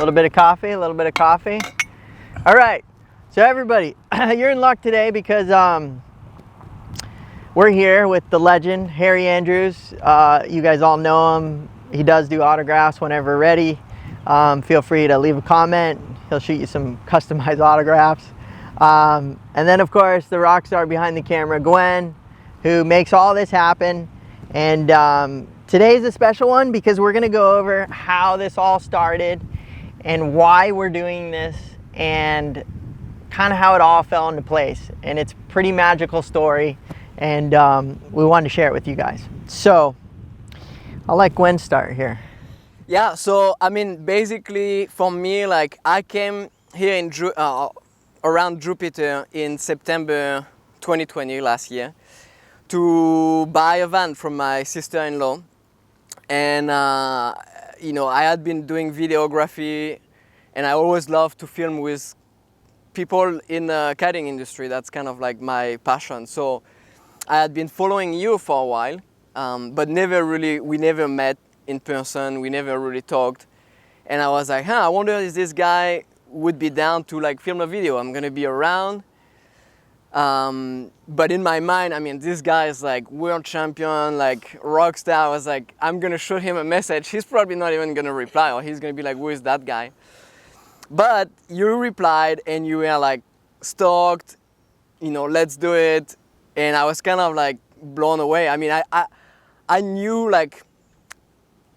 little bit of coffee, a little bit of coffee. All right, so everybody, you're in luck today because we're here with the legend, Harry Andrews. You guys all know him. He does do autographs whenever ready. Feel free to leave a comment. He'll shoot you some customized autographs. And then of course, the rock star behind the camera, Gwen, who makes all this happen. And today's a special one because we're gonna go over how this all started and why we're doing this and kind of how it all fell into place. And it's a pretty magical story, and we wanted to share it with you guys. So I'll let Gwen start here. Yeah, so I mean, basically for me, like I came here in around Jupiter in September 2020 last year to buy a van from my sister-in-law. And you know, I had been doing videography and I always loved to film with people in the kiting industry. That's kind of like my passion. So I had been following you for a while, but we never met in person. We never really talked. And I was like, I wonder if this guy would be down to like film a video. I'm gonna be around. But in my mind, I mean, this guy is like world champion, like rock star. I was like, I'm gonna shoot him a message. He's probably not even gonna reply, or he's gonna be like, who is that guy? But you replied and you were like stoked, you know, let's do it. And I was kind of like blown away. I mean, I knew like,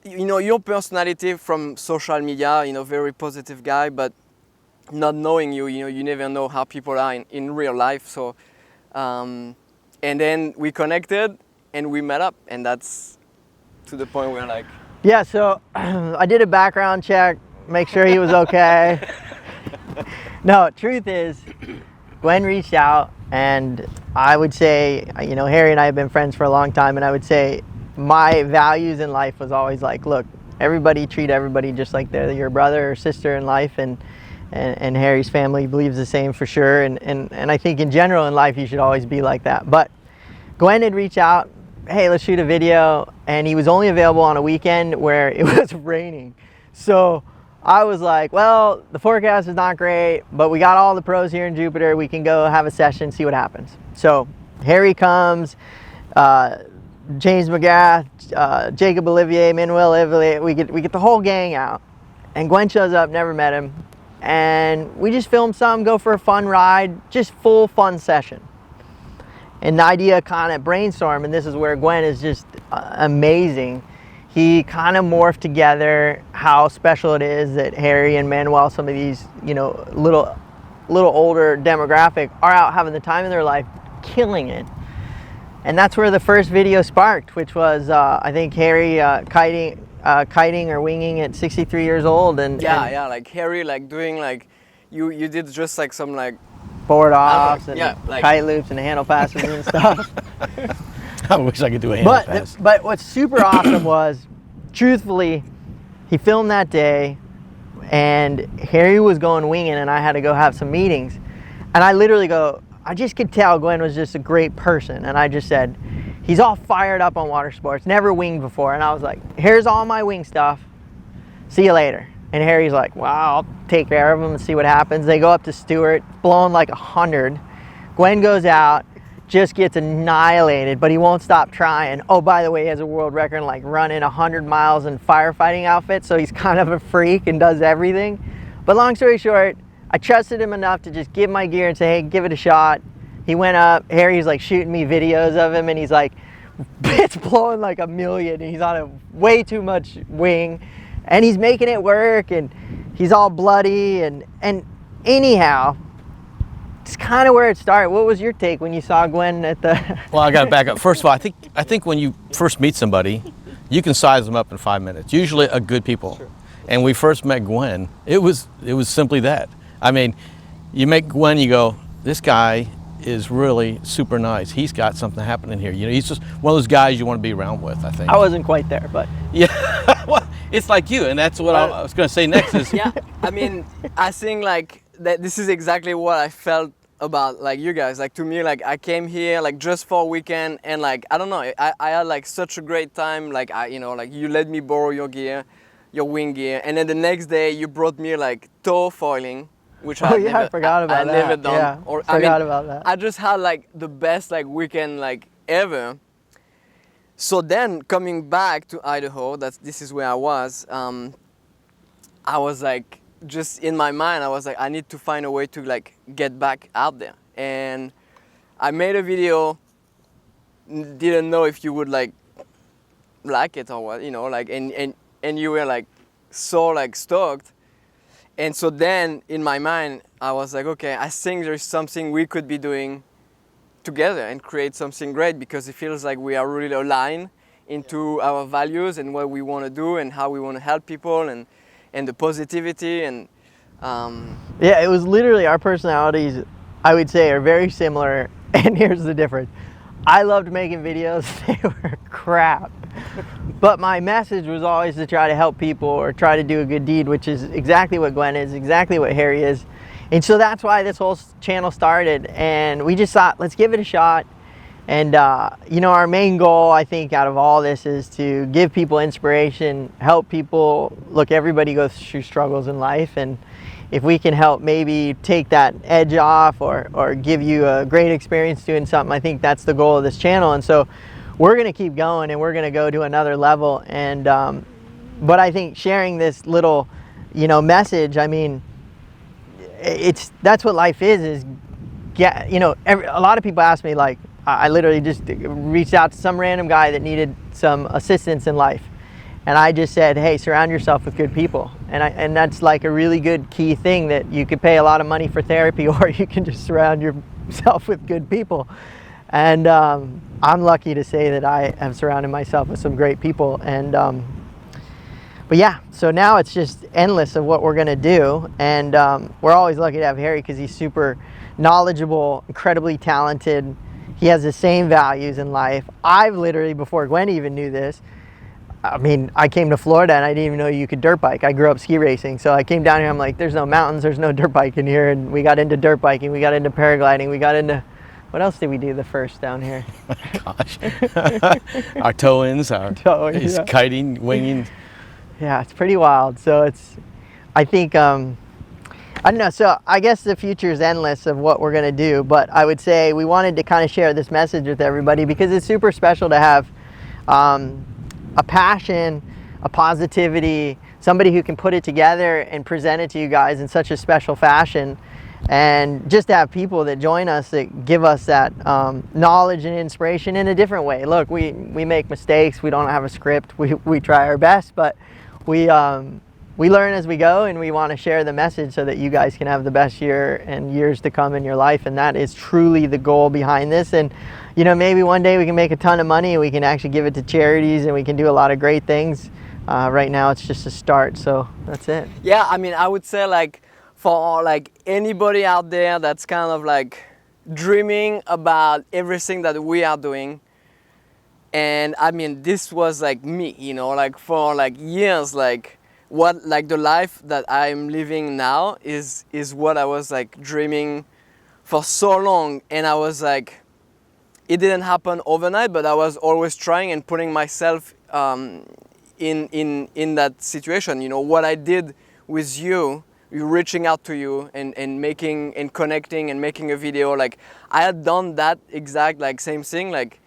you know, your personality from social media, you know, very positive guy, but not knowing you, you know, you never know how people are in real life. So, and then we connected and we met up, and that's to the point where like... Yeah, so I did a background check, make sure he was okay. No, truth is, Gwen reached out, and I would say, you know, Harry and I have been friends for a long time, and I would say my values in life was always like, look, everybody treat everybody just like they're your brother or sister in life, and Harry's family believes the same for sure, and I think in general in life you should always be like that. But Gwen had reached out, hey, let's shoot a video, and he was only available on a weekend where it was raining. So I was like, well, the forecast is not great, but we got all the pros here in Jupiter. We can go have a session, see what happens. So Harry comes, James McGrath, Jacob Olivier, Manuel Olivier, we get the whole gang out. And Gwen shows up, never met him. And we just filmed some, go for a fun ride, just full fun session. And the idea kind of brainstormed, and this is where Gwen is just amazing. He kind of morphed together how special it is that Harry and Manuel, some of these, you know, little older demographic, are out having the time of their life, killing it. And that's where the first video sparked, which was I think Harry kiting or winging at 63 years old, and yeah, like Harry like doing like you did just like some like board offs and like kite loops and handle passes and stuff. I wish I could do a handle pass. But what's super awesome was, truthfully, he filmed that day, and Harry was going winging, and I had to go have some meetings, and I literally go, I just could tell Gwen was just a great person, and I just said, he's all fired up on water sports, never winged before, and I was like, here's all my wing stuff, see you later. And Harry's like, wow, I'll take care of him and see what happens. They go up to Stewart, blowing like 100. Gwen goes out, just gets annihilated, but he won't stop trying. Oh, by the way, he has a world record in like running 100 miles in firefighting outfit, so he's kind of a freak and does everything. But long story short, I trusted him enough to just give my gear and say, hey, give it a shot. He went up, Harry's like shooting me videos of him, and he's like, it's blowing like 1,000,000, and he's on a way too much wing, and he's making it work, and he's all bloody, and anyhow, it's kind of where it started. What was your take when you saw Gwen at the... Well, I got to back up. First of all, I think when you first meet somebody, you can size them up in 5 minutes, usually a good people. Sure. And we first met Gwen, it was simply that. I mean, you meet Gwen, you go, this guy is really super nice. He's got something happening here. You know, he's just one of those guys you want to be around with, I think. I wasn't quite there, but... Yeah, well, it's like you, and that's what I was going to say next is... Yeah, I mean, I think like that this is exactly what I felt about like you guys. Like to me, like I came here like just for a weekend, and like, I don't know, I had like such a great time. Like you know, like you let me borrow your gear. your wing gear, and then the next day you brought me like tow foiling, which Oh yeah, I forgot about I that. never done. Yeah, forgot about that. I just had like the best like weekend like ever. So then coming back to Idaho, this is where I was like, just in my mind, I was like, I need to find a way to like get back out there. And I made a video, didn't know if you would like it or what, you know, like, and you were like so like stoked. And so then in my mind, I was like, okay, I think there's something we could be doing together and create something great, because it feels like we are really aligned into our values and what we want to do and how we want to help people and the positivity and yeah, it was literally our personalities, I would say, are very similar. And here's the difference. I loved making videos. They were crap. But my message was always to try to help people or try to do a good deed, which is exactly what Gwen is, exactly what Harry is. And so that's why this whole channel started. And we just thought, let's give it a shot. And, you know, our main goal, I think, out of all this is to give people inspiration, help people. Look, everybody goes through struggles in life. And if we can help maybe take that edge off or give you a great experience doing something, I think that's the goal of this channel. And so we're going to keep going and we're going to go to another level. And, but I think sharing this little, you know, message, I mean, that's what life is get, you know, a lot of people ask me, like, I literally just reached out to some random guy that needed some assistance in life. And I just said, hey, surround yourself with good people. And that's like a really good key thing, that you could pay a lot of money for therapy, or you can just surround yourself with good people. And I'm lucky to say that I have surrounded myself with some great people. And but yeah, so now it's just endless of what we're gonna do. And we're always lucky to have Harry, because he's super knowledgeable, incredibly talented. He has the same values in life. I've literally, before Gwen even knew this, I mean, I came to Florida and I didn't even know you could dirt bike. I grew up ski racing. So I came down here, I'm like, there's no mountains, there's no dirt biking here. And we got into dirt biking, we got into paragliding, we got into, what else did we do the first down here? Gosh. Our tow-ins, yeah. Kiting, winging. Yeah, it's pretty wild. So it's, I think, I don't know. So I guess the future is endless of what we're going to do. But I would say we wanted to kind of share this message with everybody, because it's super special to have a passion, a positivity, somebody who can put it together and present it to you guys in such a special fashion. And just to have people that join us that give us that knowledge and inspiration in a different way. Look, we make mistakes. We don't have a script. We try our best, but we learn as we go, and we want to share the message so that you guys can have the best year and years to come in your life. And that is truly the goal behind this. And, you know, maybe one day we can make a ton of money and we can actually give it to charities and we can do a lot of great things. Right now it's just a start, so that's it. Yeah, I mean, I would say, like, for like anybody out there that's kind of like dreaming about everything that we are doing. And I mean, this was like me, you know, like for like years, like what, like the life that I'm living now is what I was like dreaming for so long. And I was like, it didn't happen overnight, but I was always trying and putting myself in that situation. You know, what I did with you, reaching out to you and making and connecting and making a video, like I had done that exact like same thing like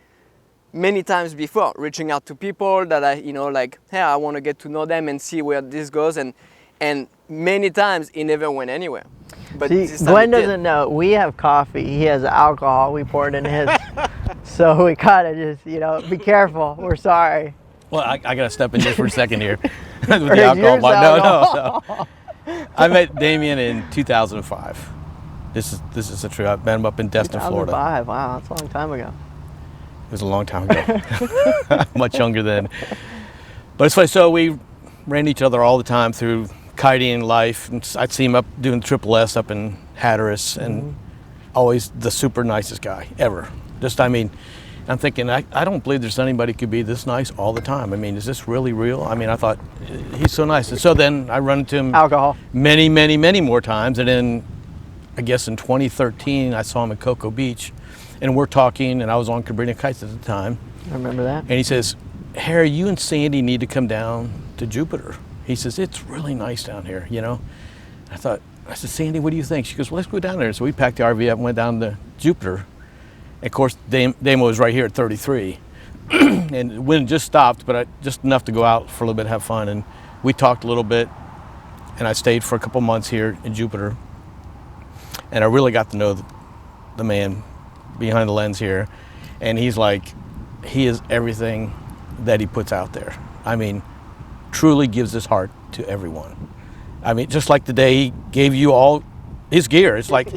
many times before, reaching out to people that I, you know, like, hey, I want to get to know them and see where this goes, and many times it never went anywhere. But see, Gwen doesn't know, we have coffee, he has alcohol, we poured in his. So we kind of just, you know, be careful, we're sorry. Well, I got to step in just for a second here with the alcohol. No. I met Damien in 2005. This is the truth. I met him up in Destin, Florida. 2005, wow, that's a long time ago. It was a long time ago. Much younger then. But it's funny, so we ran each other all the time through kiting life. And I'd see him up doing Triple S up in Hatteras, and always the super nicest guy ever. Just, I mean, I'm thinking, I don't believe there's anybody who could be this nice all the time. I mean, is this really real? I mean, I thought, he's so nice. And so then I run into him alcohol many, many, many more times. And then I guess in 2013, I saw him at Cocoa Beach. And we're talking, and I was on Cabrini Kites at the time. I remember that. And he says, Harry, you and Sandy need to come down to Jupiter. He says, it's really nice down here, you know. I said, Sandy, what do you think? She goes, well, let's go down there. So we packed the RV up and went down to Jupiter. And of course, Damo was right here at 33. And the wind just stopped, but just enough to go out for a little bit, have fun. And we talked a little bit. And I stayed for a couple months here in Jupiter. And I really got to know the man behind the lens here. And he is everything that he puts out there. I mean, truly gives his heart to everyone. I mean, just like the day he gave you all his gear. It's like,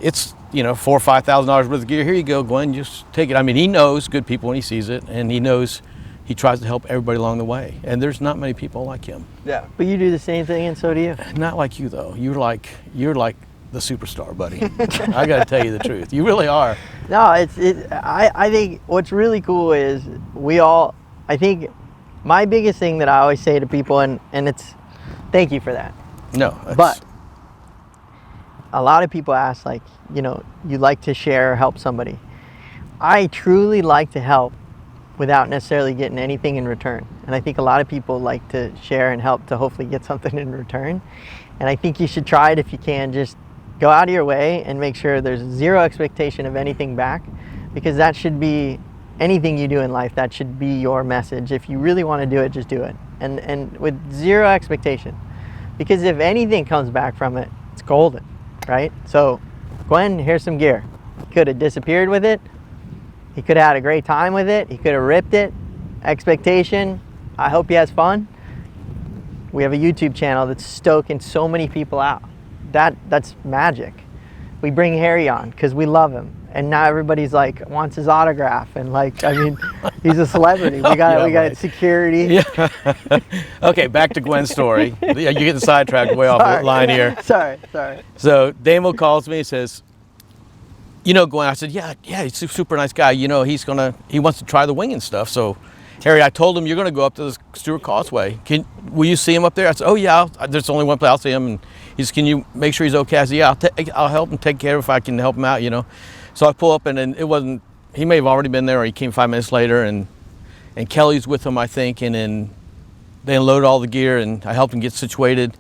it's, you know, $4,000 or $5,000 worth of gear. Here you go, Gwen, just take it. I mean, he knows good people when he sees it, and he knows he tries to help everybody along the way. And there's not many people like him. Yeah, but you do the same thing, and so do you. Not like you, though. You're like the superstar, buddy. I got to tell you the truth. You really are. No, I think what's really cool is I think my biggest thing that I always say to people, and it's, thank you for that. No. But a lot of people ask, like, you know, you like to share or help somebody. I truly like to help without necessarily getting anything in return. And I think a lot of people like to share and help to hopefully get something in return. And I think you should try it if you can. Just go out of your way and make sure there's zero expectation of anything back, because that should be anything you do in life. That should be your message. If you really want to do it, just do it. And with zero expectation. Because if anything comes back from it, it's golden, right? So, Gwen, here's some gear. He could have disappeared with it. He could have had a great time with it. He could have ripped it. Expectation, I hope he has fun. We have a YouTube channel that's stoking so many people out. That's magic. We bring Harry on because we love him. And now everybody's like, wants his autograph. And like, I mean, he's a celebrity. We got security. Yeah. Okay, back to Gwen's story. You're getting sidetracked way off the line here. Sorry. So Damo calls me and says, you know, Gwen, I said, yeah, he's a super nice guy. You know, he wants to try the winging stuff. So, Harry, I told him you're going to go up to the Stewart Causeway. Will you see him up there? I said, oh yeah, there's only one place I'll see him. And he said, can you make sure he's okay? I said, yeah, I'll help him take care of if I can help him out, you know. So I pull up, and it wasn't, he may have already been there, or he came 5 minutes later, and Kelly's with him, I think, and then they unloaded all the gear, and I helped him get situated,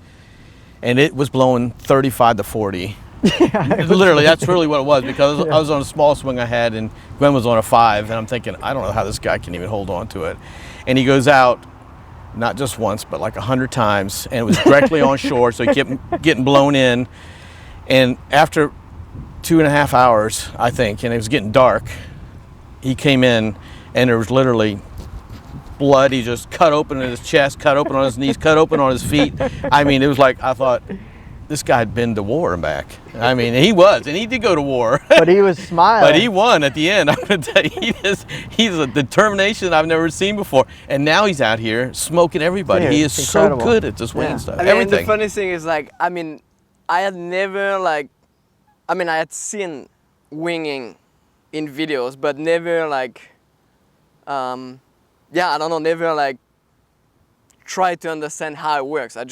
and it was blowing 35 to 40. Yeah, literally, that's really what it was, because I was on a small swing I had, and Gwen was on a 5, and I'm thinking, I don't know how this guy can even hold on to it. And he goes out, not just once, but like 100 times, and it was directly on shore, so he kept getting blown in. And after 2.5 hours, I think, and it was getting dark, he came in, and there was literally blood. He just cut open in his chest, cut open on his knees, cut open on his feet. I mean, it was like, I thought, this guy had been to war and back. I mean, he was, and he did go to war. But he was smiling. But he won at the end. I'm going to tell you, he's a determination I've never seen before. And now he's out here smoking everybody. Dude, he is so good at this winging stuff. I mean, everything. And the funny thing is, like, I mean, I had never, like, I had seen winging in videos, but never, like, I don't know, never, like, tried to understand how it works. I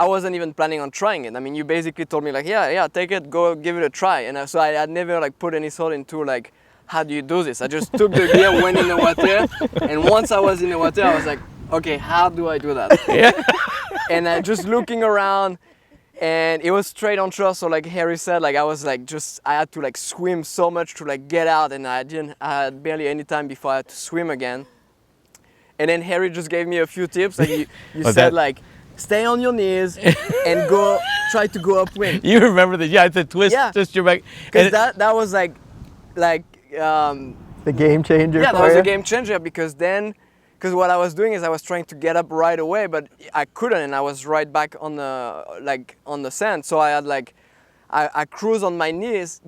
wasn't even planning on trying it. I mean, you basically told me, like, yeah, take it, go give it a try. And so I had never, like, put any thought into, like, how do you do this? I just took the gear, went in the water, and once I was in the water, I was like, okay, how do I do that? Yeah. And I just looking around, and it was straight on shore. So like Harry said, like I was like I had to like swim so much to like get out, and I had barely any time before I had to swim again. And then Harry just gave me a few tips. Like you said, like, stay on your knees and try to go upwind. You remember that? Yeah, I said twist your back. Because that was like the game changer. Yeah, that was a game changer, because what I was doing is I was trying to get up right away, but I couldn't, and I was right back on the sand. So I had I cruised on my knees,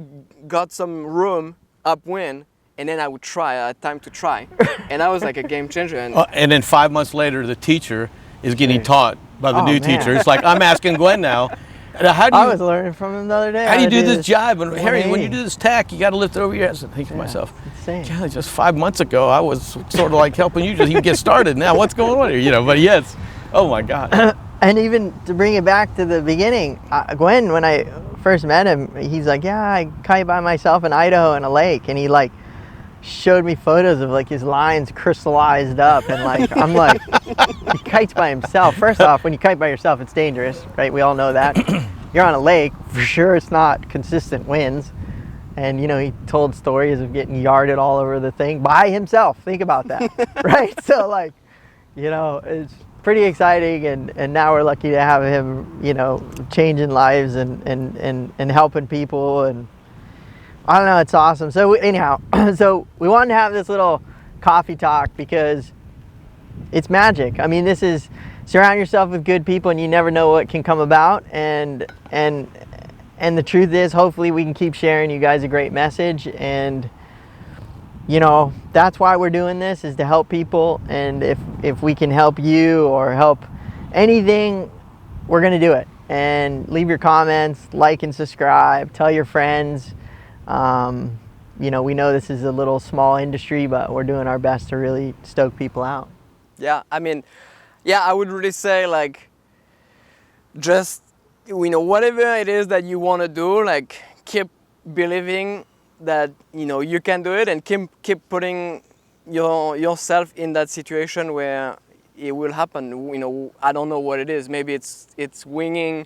got some room upwind, and then I would try. I had time to try, and that was like a game changer. And then 5 months later, the teacher is getting taught by the new teacher. It's like, I'm asking Gwen now. I was learning from him the other day. How do you do this jibe? And Harry, when you do this tack, you got to lift it over your head. I think to myself, God, just 5 months ago, I was sort of like helping you just even get started. Now, what's going on here? You know, but yes, oh my God. And even to bring it back to the beginning, Gwen, when I first met him, he's like, yeah, I kite by myself in Idaho in a lake. And showed me photos of like his lines crystallized up, and like I'm like, he kites by himself. First off, when you kite by yourself, it's dangerous, right? We all know that. You're on a lake, for sure it's not consistent winds. And you know, he told stories of getting yarded all over the thing by himself. Think about that, right? So like, you know, it's pretty exciting, and now we're lucky to have him, you know, changing lives and helping people, and I don't know, it's awesome. So anyhow, so we wanted to have this little coffee talk because it's magic. I mean, this is, surround yourself with good people and you never know what can come about, and the truth is, hopefully we can keep sharing you guys a great message, and you know, that's why we're doing this, is to help people. And if we can help you or help anything, we're gonna do it. And leave your comments, like and subscribe, tell your friends. You know, we know this is a little small industry, but we're doing our best to really stoke people out. Yeah, I mean, yeah, I would really say like, just, you know, whatever it is that you want to do, like keep believing that, you know, you can do it, and keep putting yourself in that situation where it will happen. You know, I don't know what it is. Maybe it's winging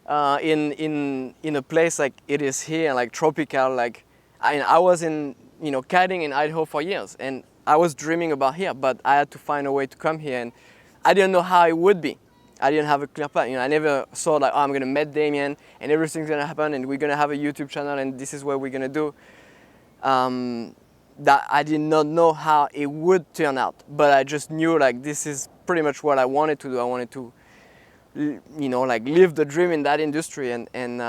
in a place like it is here, like tropical. Like I was in, you know, kiting in Idaho for years, and I was dreaming about here, but I had to find a way to come here, and I didn't know how it would be. I didn't have a clear plan. You know, I never thought like, oh, I'm gonna meet Damien and everything's gonna happen and we're gonna have a YouTube channel and this is what we're gonna do. That I did not know how it would turn out, but I just knew like this is pretty much what I wanted to do. I wanted to, you know, like live the dream in that industry, and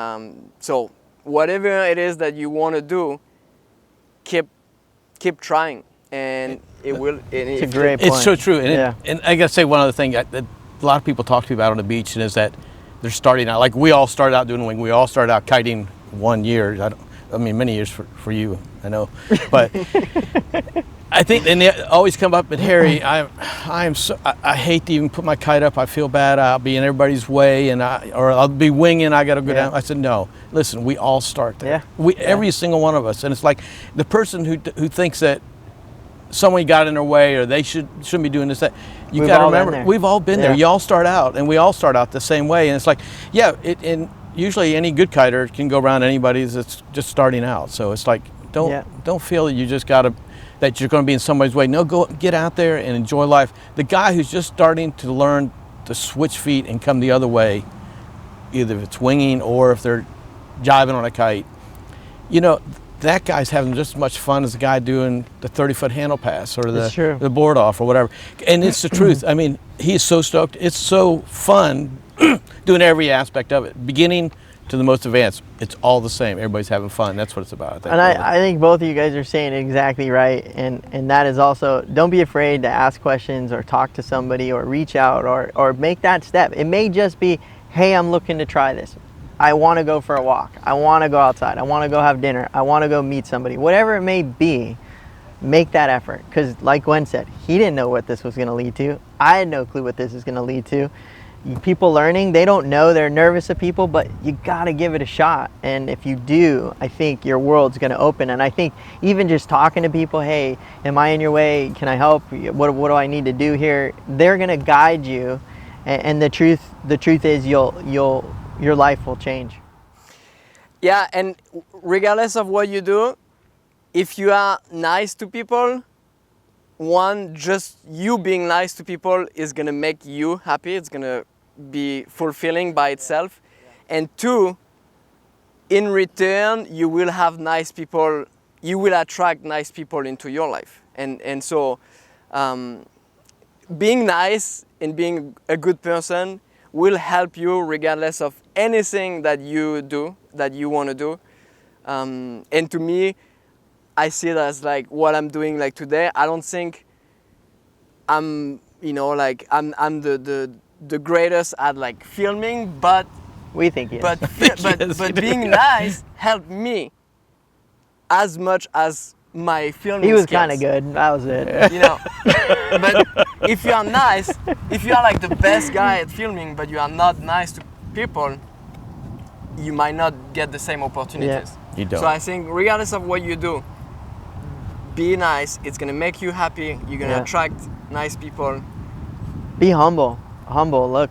so whatever it is that you want to do, keep trying, and it will. It's a great point. It's so true, and, yeah. And I gotta say one other thing that a lot of people talk to me about on the beach, and is that they're starting out, like we all started out doing wing, we all started out kiting 1 year. I mean, many years for you, I know, but I think, and they always come up, and Harry, I hate to even put my kite up. I feel bad. I'll be in everybody's way, or I'll be winging. I got to go down. I said, no, listen, we all start there. Every single one of us, and it's like the person who thinks that someone got in their way or they shouldn't be doing this, that. You got to remember, we've all been there. You all start out, and we all start out the same way, and it's like, and usually any good kiter can go around anybody that's just starting out. So it's like, don't feel that you just that you're going to be in somebody's way. No, go get out there and enjoy life. The guy who's just starting to learn to switch feet and come the other way, either if it's winging or if they're jiving on a kite, you know, that guy's having just as much fun as the guy doing the 30-foot handle pass or the board off or whatever. And it's the truth. I mean, he's so stoked. It's so fun doing every aspect of it, beginning to the most advanced. It's all the same. Everybody's having fun. That's what it's about, I think. And I think both of you guys are saying it exactly right. And that is also, don't be afraid to ask questions or talk to somebody or reach out or make that step. It may just be, hey, I'm looking to try this. I want to go for a walk. I want to go outside. I want to go have dinner. I want to go meet somebody. Whatever it may be, make that effort. Because like Gwen said, he didn't know what this was going to lead to. I had no clue what this is going to lead to. People learning, they don't know, they're nervous of people, but you got to give it a shot. And if you do, I think your world's going to open. And I think even just talking to people, hey, am I in your way? Can I help? What do I need to do here? They're going to guide you. And the truth is your life will change. Yeah, and regardless of what you do, if you are nice to people, one, just you being nice to people is gonna make you happy. It's gonna be fulfilling by itself. And two, in return, you will have nice people. You will attract nice people into your life. And so, being nice and being a good person will help you regardless of anything that you do, that you want to do. And to me, I see it as like what I'm doing like today. I don't think I'm, you know, like I'm the greatest at like filming, but we think he is. But being nice helped me as much as my filming. He was kind of good. That was it. You know, but if you are nice, if you are like the best guy at filming, but you are not nice to people, you might not get the same opportunities. You don't. So I think regardless of what you do, be nice. It's gonna make you happy. You're gonna Yeah. attract nice people. Be humble. Humble. Look,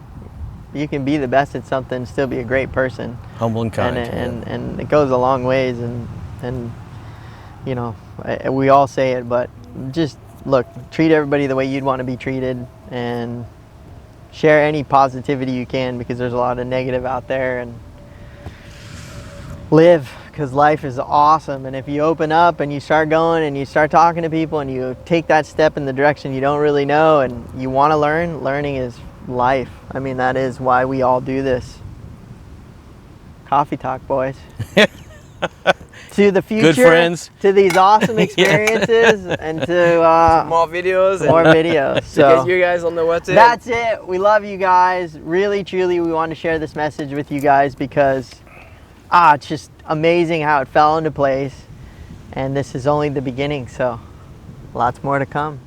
you can be the best at something and still be a great person. Humble and kind. And it goes a long ways. And you know, we all say it, but just look, treat everybody the way you'd want to be treated, and share any positivity you can, because there's a lot of negative out there. And live, because life is awesome. And if you open up and you start going and you start talking to people and you take that step in the direction you don't really know and you want to learn, learning is life. I mean, that is why we all do this. Coffee talk, boys. To the future, Good friends. to these awesome experiences, and to More videos. more and videos. to So get you guys on the water. that's it. We love you guys. Really, truly, we want to share this message with you guys because it's just amazing how it fell into place. And this is only the beginning, so lots more to come.